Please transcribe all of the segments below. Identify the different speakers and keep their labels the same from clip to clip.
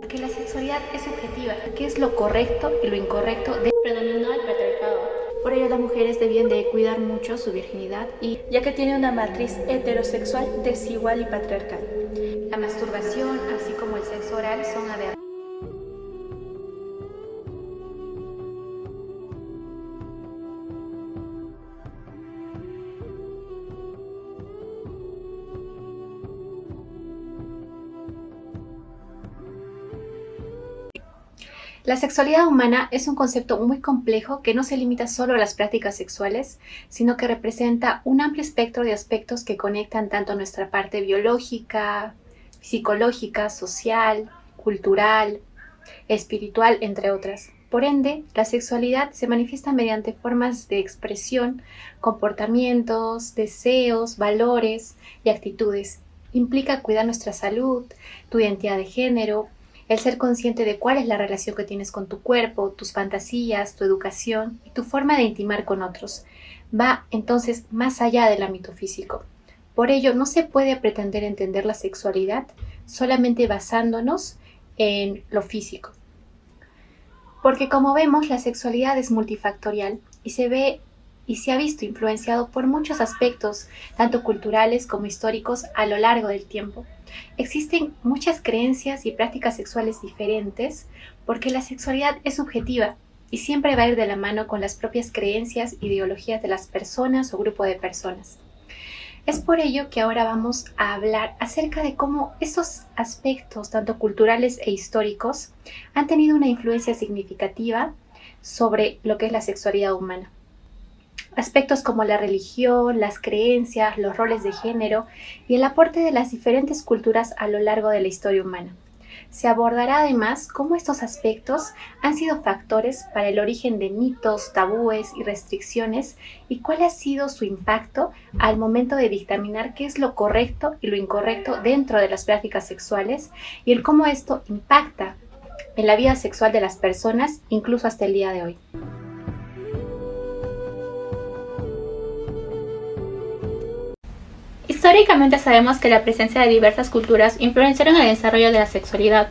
Speaker 1: Que la sexualidad es subjetiva, que es lo correcto y lo incorrecto predominó el patriarcado. Por ello las mujeres debían de cuidar mucho su virginidad y
Speaker 2: ya que tiene una matriz heterosexual desigual y patriarcal.
Speaker 1: la masturbación, así como el sexo oral, son aberrantes. La sexualidad humana es un concepto muy complejo que no se limita solo a las prácticas sexuales, sino que representa un amplio espectro de aspectos que conectan tanto nuestra parte biológica, psicológica, social, cultural, espiritual, entre otras. Por ende, la sexualidad se manifiesta mediante formas de expresión, comportamientos, deseos, valores y actitudes. Implica cuidar nuestra salud, tu identidad de género, el ser consciente de cuál es la relación que tienes con tu cuerpo, tus fantasías, tu educación y tu forma de intimar con otros. Va entonces más allá del ámbito físico. Por ello, no se puede pretender entender la sexualidad solamente basándonos en lo físico. Porque como vemos, la sexualidad es multifactorial y se ha visto influenciado por muchos aspectos, tanto culturales como históricos, a lo largo del tiempo. Existen muchas creencias y prácticas sexuales diferentes porque la sexualidad es subjetiva y siempre va a ir de la mano con las propias creencias, ideologías de las personas o grupo de personas. Es por ello que ahora vamos a hablar acerca de cómo estos aspectos, tanto culturales e históricos, han tenido una influencia significativa sobre lo que es la sexualidad humana. Aspectos como la religión, las creencias, los roles de género y el aporte de las diferentes culturas a lo largo de la historia humana. Se abordará además cómo estos aspectos han sido factores para el origen de mitos, tabúes y restricciones y cuál ha sido su impacto al momento de dictaminar qué es lo correcto y lo incorrecto dentro de las prácticas sexuales y el cómo esto impacta en la vida sexual de las personas incluso hasta el día de hoy.
Speaker 3: Históricamente sabemos que la presencia de diversas culturas influenciaron el desarrollo de la sexualidad.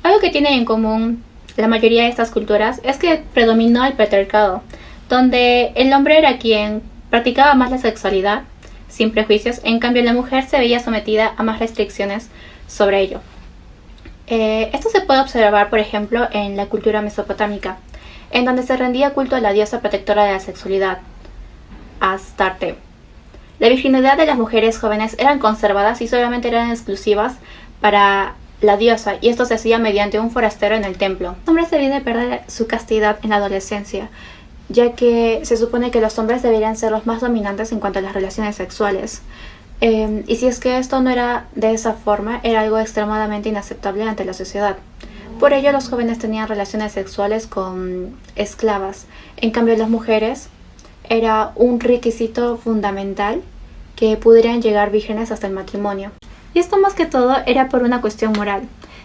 Speaker 3: Algo que tienen en común la mayoría de estas culturas es que predominó el patriarcado, donde el hombre era quien practicaba más la sexualidad, sin prejuicios, en cambio la mujer se veía sometida a más restricciones sobre ello. Esto se puede observar, por ejemplo, en la cultura mesopotámica, en donde se rendía culto a la diosa protectora de la sexualidad, Astarte. La virginidad de las mujeres jóvenes eran conservadas y solamente eran exclusivas para la diosa, y esto se hacía mediante un forastero en el templo. Los hombres debían de perder su castidad en la adolescencia, ya que se supone que los hombres deberían ser los más dominantes en cuanto a las relaciones sexuales. Y si es que esto no era de esa forma, era algo extremadamente inaceptable ante la sociedad. Por ello, los jóvenes tenían relaciones sexuales con esclavas. En cambio, las mujeres era un requisito fundamental que pudieran llegar vírgenes hasta el matrimonio. Y esto más que todo era por una cuestión moral.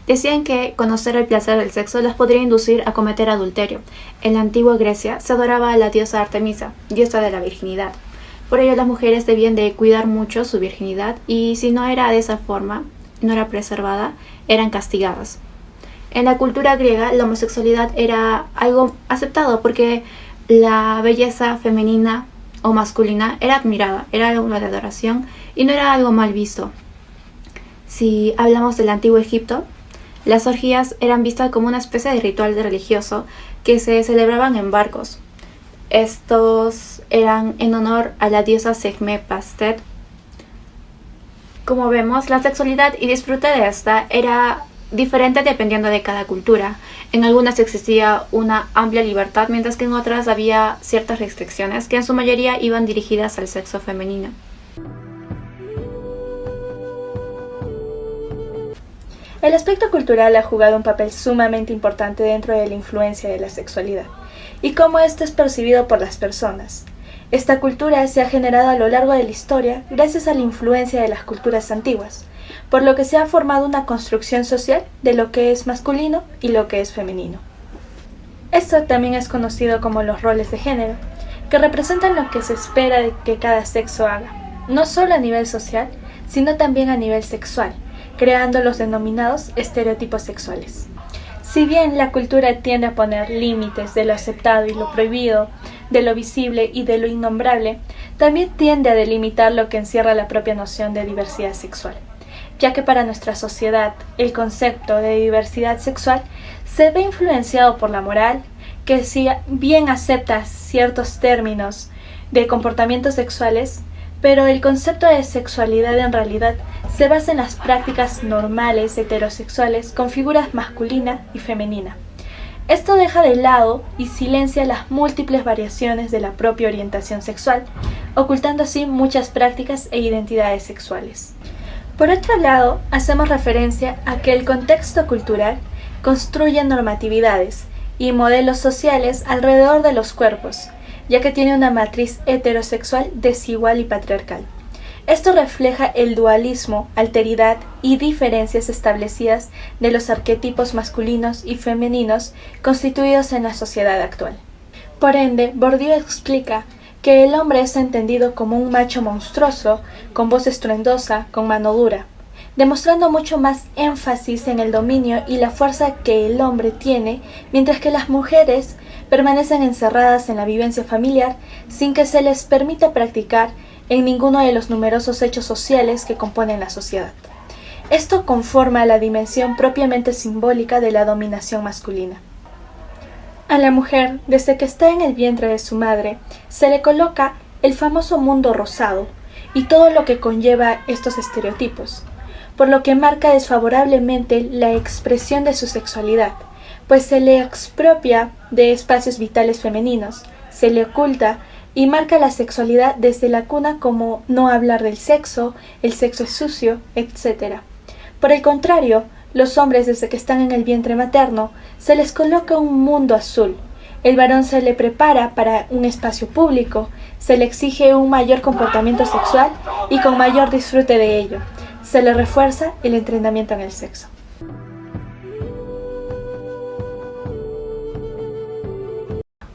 Speaker 3: Decían que conocer el placer del sexo las podría inducir a cometer adulterio. En la antigua Grecia se adoraba a la diosa Artemisa, diosa de la virginidad. Por ello las mujeres debían de cuidar mucho su virginidad y si no era de esa forma, no era preservada, eran castigadas. En la cultura griega la homosexualidad era algo aceptado porque la belleza femenina o masculina era admirada, era algo de adoración y no era algo mal visto. Si hablamos del antiguo Egipto, las orgías eran vistas como una especie de ritual religioso que se celebraban en barcos. Estos eran en honor a la diosa Sekhmet Bastet. Como vemos, la sexualidad y disfrute de esta era diferente dependiendo de cada cultura. En algunas existía una amplia libertad, mientras que en otras había ciertas restricciones que en su mayoría iban dirigidas al sexo femenino.
Speaker 2: El aspecto cultural ha jugado un papel sumamente importante dentro de la influencia de la sexualidad y cómo esto es percibido por las personas. Esta cultura se ha generado a lo largo de la historia gracias a la influencia de las culturas antiguas, por lo que se ha formado una construcción social de lo que es masculino y lo que es femenino. Esto también es conocido como los roles de género, que representan lo que se espera de que cada sexo haga, no solo a nivel social, sino también a nivel sexual, creando los denominados estereotipos sexuales. Si bien la cultura tiende a poner límites de lo aceptado y lo prohibido, de lo visible y de lo innombrable, también tiende a delimitar lo que encierra la propia noción de diversidad sexual, ya que para nuestra sociedad el concepto de diversidad sexual se ve influenciado por la moral, que si bien acepta ciertos términos de comportamientos sexuales, pero el concepto de sexualidad en realidad se basa en las prácticas normales heterosexuales con figuras masculina y femenina. Esto deja de lado y silencia las múltiples variaciones de la propia orientación sexual, ocultando así muchas prácticas e identidades sexuales. Por otro lado, hacemos referencia a que el contexto cultural construye normatividades y modelos sociales alrededor de los cuerpos, ya que tiene una matriz heterosexual desigual y patriarcal. Esto refleja el dualismo, alteridad y diferencias establecidas de los arquetipos masculinos y femeninos constituidos en la sociedad actual. Por ende, Bourdieu explica que el hombre es entendido como un macho monstruoso, con voz estruendosa, con mano dura, demostrando mucho más énfasis en el dominio y la fuerza que el hombre tiene, mientras que las mujeres permanecen encerradas en la vivencia familiar sin que se les permita practicar en ninguno de los numerosos hechos sociales que componen la sociedad. Esto conforma la dimensión propiamente simbólica de la dominación masculina. A la mujer, desde que está en el vientre de su madre, se le coloca el famoso mundo rosado y todo lo que conlleva estos estereotipos, por lo que marca desfavorablemente la expresión de su sexualidad, pues se le expropia de espacios vitales femeninos, se le oculta y marca la sexualidad desde la cuna como no hablar del sexo, el sexo es sucio, etc. Por el contrario, los hombres desde que están en el vientre materno se les coloca un mundo azul. El varón se le prepara para un espacio público, se le exige un mayor comportamiento sexual y con mayor disfrute de ello. Se le refuerza el entrenamiento en el sexo.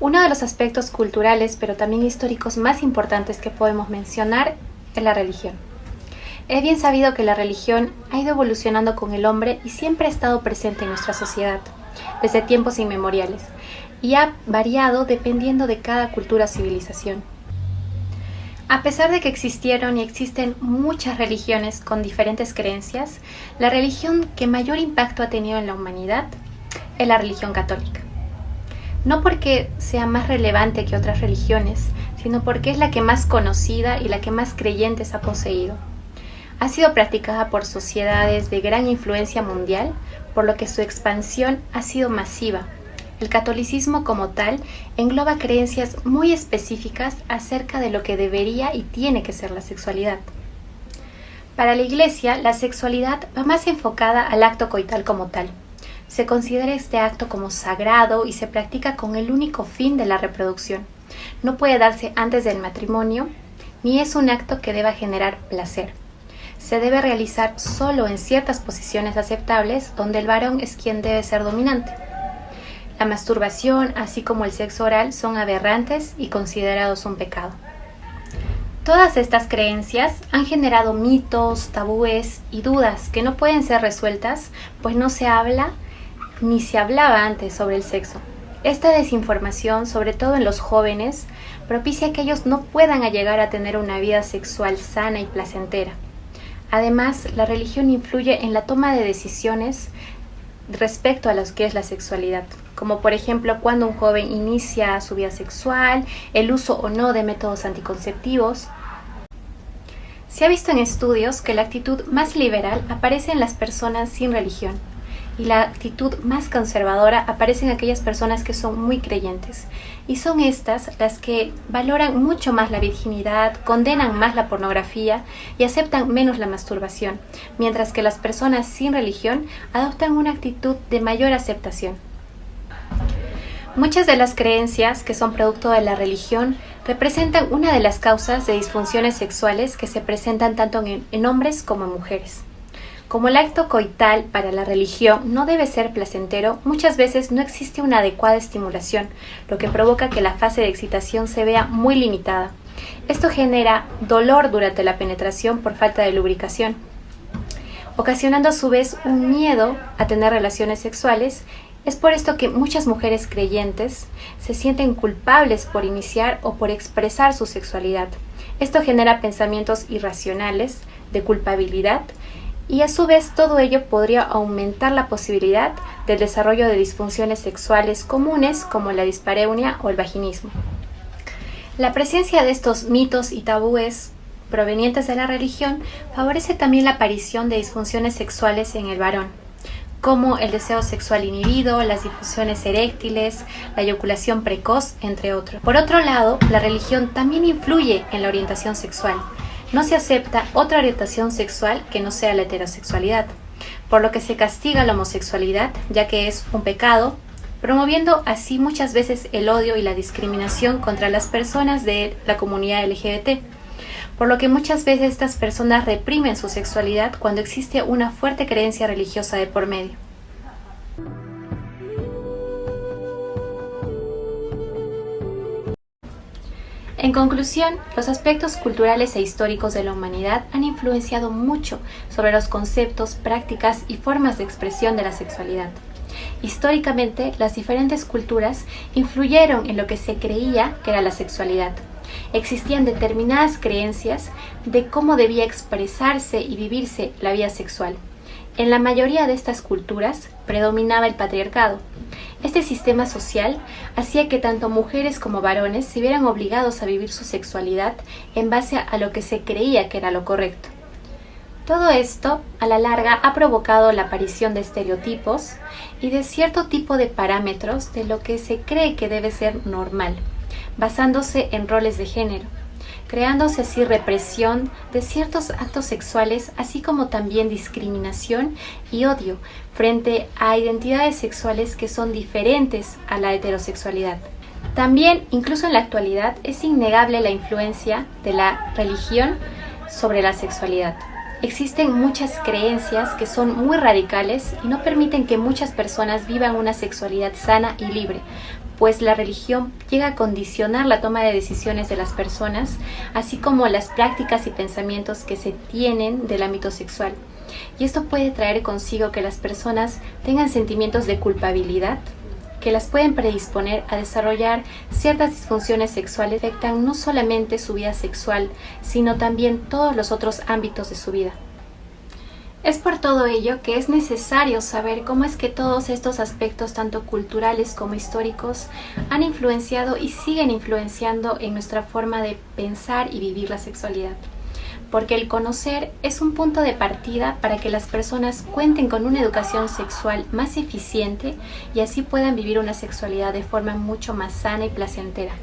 Speaker 1: Uno de los aspectos culturales, pero también históricos más importantes que podemos mencionar es la religión. Es bien sabido que la religión ha ido evolucionando con el hombre y siempre ha estado presente en nuestra sociedad, desde tiempos inmemoriales, y ha variado dependiendo de cada cultura o civilización. A pesar de que existieron y existen muchas religiones con diferentes creencias, la religión que mayor impacto ha tenido en la humanidad es la religión católica. No porque sea más relevante que otras religiones, sino porque es la que más conocida y la que más creyentes ha poseído. Ha sido practicada por sociedades de gran influencia mundial, por lo que su expansión ha sido masiva. El catolicismo como tal engloba creencias muy específicas acerca de lo que debería y tiene que ser la sexualidad. Para la Iglesia, la sexualidad va más enfocada al acto coital como tal. Se considera este acto como sagrado y se practica con el único fin de la reproducción. No puede darse antes del matrimonio, ni es un acto que deba generar placer. Se debe realizar solo en ciertas posiciones aceptables donde el varón es quien debe ser dominante. La masturbación, así como el sexo oral, son aberrantes y considerados un pecado. Todas estas creencias han generado mitos, tabúes y dudas que no pueden ser resueltas, pues no se habla ni se hablaba antes sobre el sexo. Esta desinformación, sobre todo en los jóvenes, propicia que ellos no puedan llegar a tener una vida sexual sana y placentera. Además, la religión influye en la toma de decisiones respecto a lo que es la sexualidad, como por ejemplo cuando un joven inicia su vida sexual, el uso o no de métodos anticonceptivos. Se ha visto en estudios que la actitud más liberal aparece en las personas sin religión y la actitud más conservadora aparece en aquellas personas que son muy creyentes, y son estas las que valoran mucho más la virginidad, condenan más la pornografía y aceptan menos la masturbación, mientras que las personas sin religión adoptan una actitud de mayor aceptación. Muchas de las creencias que son producto de la religión representan una de las causas de disfunciones sexuales que se presentan tanto en hombres como en mujeres. Como el acto coital para la religión no debe ser placentero, muchas veces no existe una adecuada estimulación, lo que provoca que la fase de excitación se vea muy limitada. Esto genera dolor durante la penetración por falta de lubricación, ocasionando a su vez un miedo a tener relaciones sexuales Es por esto que muchas mujeres creyentes se sienten culpables por iniciar o por expresar su sexualidad. Esto genera pensamientos irracionales de culpabilidad y a su vez todo ello podría aumentar la posibilidad del desarrollo de disfunciones sexuales comunes como la dispareunia o el vaginismo. La presencia de estos mitos y tabúes provenientes de la religión favorece también la aparición de disfunciones sexuales en el varón, como el deseo sexual inhibido, las disfunciones eréctiles, la eyaculación precoz, entre otros. Por otro lado, la religión también influye en la orientación sexual. No se acepta otra orientación sexual que no sea la heterosexualidad, por lo que se castiga la homosexualidad, ya que es un pecado, promoviendo así muchas veces el odio y la discriminación contra las personas de la comunidad LGBT, por lo que muchas veces estas personas reprimen su sexualidad cuando existe una fuerte creencia religiosa de por medio. En conclusión, los aspectos culturales e históricos de la humanidad han influenciado mucho sobre los conceptos, prácticas y formas de expresión de la sexualidad. Históricamente, las diferentes culturas influyeron en lo que se creía que era la sexualidad. Existían determinadas creencias de cómo debía expresarse y vivirse la vida sexual. En la mayoría de estas culturas predominaba el patriarcado. Este sistema social hacía que tanto mujeres como varones se vieran obligados a vivir su sexualidad en base a lo que se creía que era lo correcto. Todo esto, a la larga, ha provocado la aparición de estereotipos y de cierto tipo de parámetros de lo que se cree que debe ser normal, basándose en roles de género, creándose así represión de ciertos actos sexuales, así como también discriminación y odio frente a identidades sexuales que son diferentes a la heterosexualidad. También, incluso en la actualidad, es innegable la influencia de la religión sobre la sexualidad. Existen muchas creencias que son muy radicales y no permiten que muchas personas vivan una sexualidad sana y libre, pues la religión llega a condicionar la toma de decisiones de las personas, así como las prácticas y pensamientos que se tienen del ámbito sexual. Y esto puede traer consigo que las personas tengan sentimientos de culpabilidad, que las pueden predisponer a desarrollar ciertas disfunciones sexuales que afectan no solamente su vida sexual, sino también todos los otros ámbitos de su vida. Es por todo ello que es necesario saber cómo es que todos estos aspectos, tanto culturales como históricos, han influenciado y siguen influenciando en nuestra forma de pensar y vivir la sexualidad. Porque el conocer es un punto de partida para que las personas cuenten con una educación sexual más eficiente y así puedan vivir una sexualidad de forma mucho más sana y placentera.